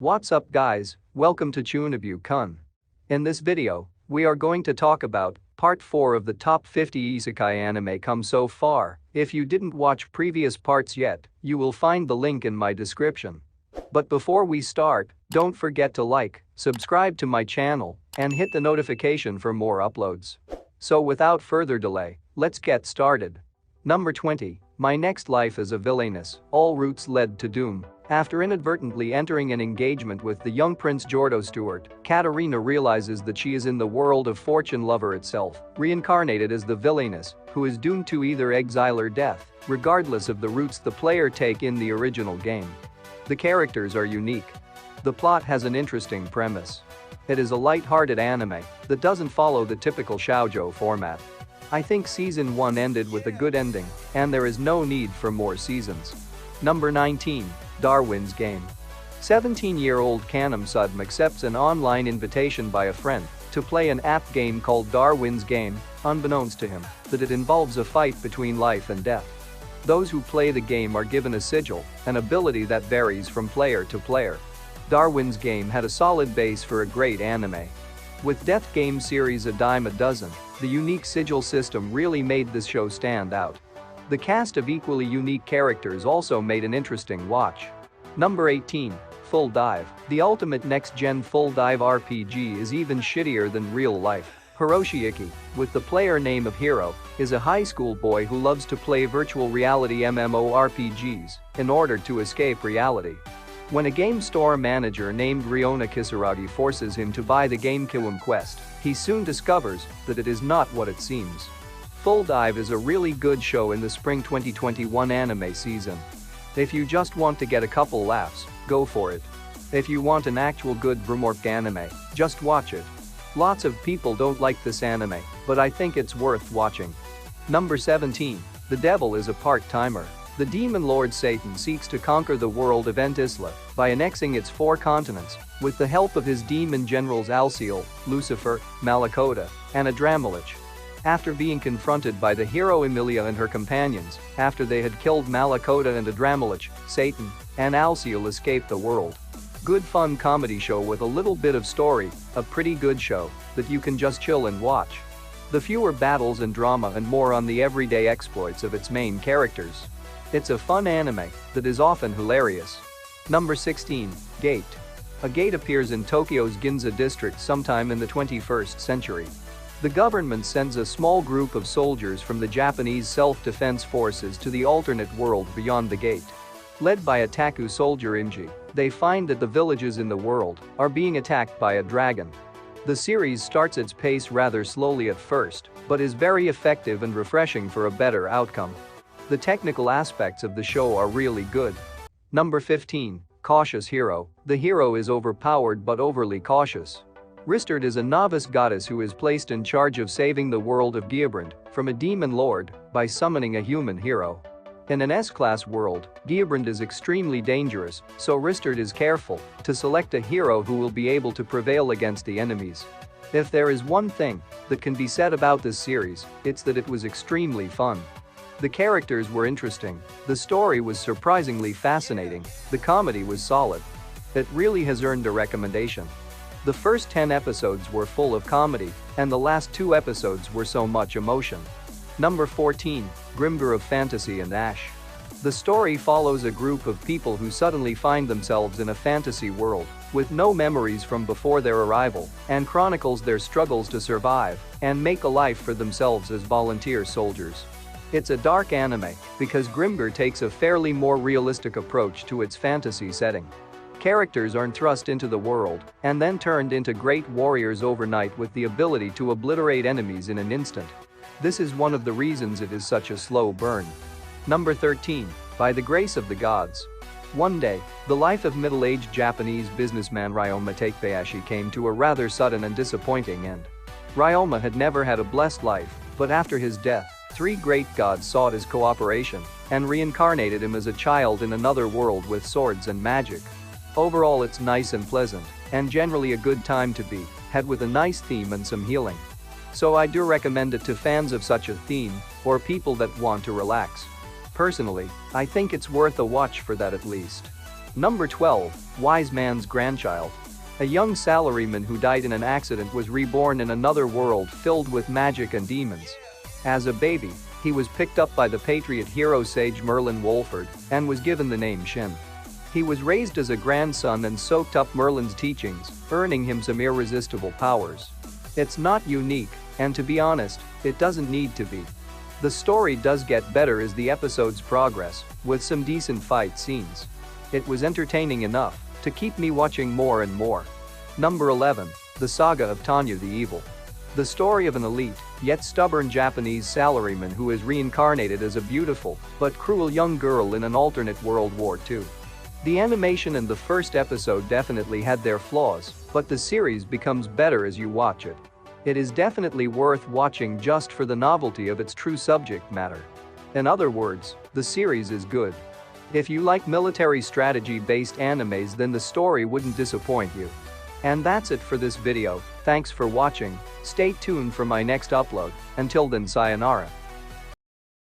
What's up guys, welcome to chuunibyou-kun. In this video, we are going to talk about Part 4 of the top 50 Isekai anime come so far. If you didn't watch previous parts yet, you will find the link in my description. But before we start, don't forget to like, subscribe to my channel, and hit the notification for more uploads. So without further delay, let's get started. Number 20, My Next Life as a Villainess, All Routes Led to Doom. After inadvertently entering an engagement with the young Prince Jordo Stewart, Katarina realizes that she is in the world of fortune lover itself, reincarnated as the villainess, who is doomed to either exile or death, regardless of the routes the player take in the original game. The characters are unique. The plot has an interesting premise. It is a light-hearted anime that doesn't follow the typical shoujo format. I think season 1 ended with a good ending, and there is no need for more seasons. Number 19. Darwin's Game. 17-year-old Kanam Sudm accepts an online invitation by a friend to play an app game called Darwin's Game, unbeknownst to him that it involves a fight between life and death. Those who play the game are given a sigil, an ability that varies from player to player. Darwin's Game had a solid base for a great anime. With Death Game series a dime a dozen, the unique sigil system really made this show stand out. The cast of equally unique characters also made an interesting watch. Number 18. Full Dive. The ultimate next-gen full dive RPG is even shittier than real life. Hiroshi Iki, with the player name of Hiro, is a high school boy who loves to play virtual reality MMORPGs in order to escape reality. When a game store manager named Ryona Kisaragi forces him to buy the game Kiwam Quest, he soon discovers that it is not what it seems. Full Dive is a really good show in the spring 2021 anime season. If you just want to get a couple laughs, go for it. If you want an actual good Brimork anime, just watch it. Lots of people don't like this anime, but I think it's worth watching. Number 17. The Devil is a Part-Timer. The demon lord Satan seeks to conquer the world of Entisla by annexing its 4 continents with the help of his demon generals Alciel, Lucifer, Malakota, and Adramalich. After being confronted by the hero Emilia and her companions, after they had killed Malakota and Adramalich, Satan and Alciel escaped the world. Good fun comedy show with a little bit of story, a pretty good show that you can just chill and watch. The fewer battles and drama and more on the everyday exploits of its main characters. It's a fun anime that is often hilarious. Number 16. Gate. A gate appears in Tokyo's Ginza district sometime in the 21st century. The government sends a small group of soldiers from the Japanese self-defense forces to the alternate world beyond the gate. Led by a Taku soldier Inji, they find that the villages in the world are being attacked by a dragon. The series starts its pace rather slowly at first, but is very effective and refreshing for a better outcome. The technical aspects of the show are really good. Number 15. Cautious Hero. The hero is overpowered but overly cautious. Ristard is a novice goddess who is placed in charge of saving the world of Geobrand from a demon lord by summoning a human hero. In an S-class world, Geobrand is extremely dangerous, so Ristard is careful to select a hero who will be able to prevail against the enemies. If there is one thing that can be said about this series, it's that it was extremely fun. The characters were interesting, the story was surprisingly fascinating, the comedy was solid. It really has earned a recommendation. The first 10 episodes were full of comedy, and the last 2 episodes were so much emotion. Number 14. Grimgar of Fantasy and Ash. The story follows a group of people who suddenly find themselves in a fantasy world with no memories from before their arrival and chronicles their struggles to survive and make a life for themselves as volunteer soldiers. It's a dark anime because Grimgar takes a fairly more realistic approach to its fantasy setting. Characters aren't thrust into the world and then turned into great warriors overnight with the ability to obliterate enemies in an instant. This is one of the reasons it is such a slow burn. Number 13. By the Grace of the Gods. One day, the life of middle-aged Japanese businessman Ryoma Takebayashi came to a rather sudden and disappointing end. Ryoma had never had a blessed life, but after his death, 3 great gods sought his cooperation and reincarnated him as a child in another world with swords and magic. Overall it's nice and pleasant, and generally a good time to be had with a nice theme and some healing. So I do recommend it to fans of such a theme, or people that want to relax. Personally, I think it's worth a watch for that at least. Number 12, Wise Man's Grandchild. A young salaryman who died in an accident was reborn in another world filled with magic and demons. As a baby, he was picked up by the patriot hero sage Merlin Wolford and was given the name Shin. He was raised as a grandson and soaked up Merlin's teachings, earning him some irresistible powers. It's not unique, and to be honest, it doesn't need to be. The story does get better as the episodes progress, with some decent fight scenes. It was entertaining enough to keep me watching more and more. Number 11, The Saga of Tanya the Evil. The story of an elite, yet stubborn Japanese salaryman who is reincarnated as a beautiful but cruel young girl in an alternate World War II. The animation in the first episode definitely had their flaws, but the series becomes better as you watch it. It is definitely worth watching just for the novelty of its true subject matter. In other words, the series is good. If you like military strategy-based animes, then the story wouldn't disappoint you. And that's it for this video. Thanks for watching. Stay tuned for my next upload. Until then, sayonara.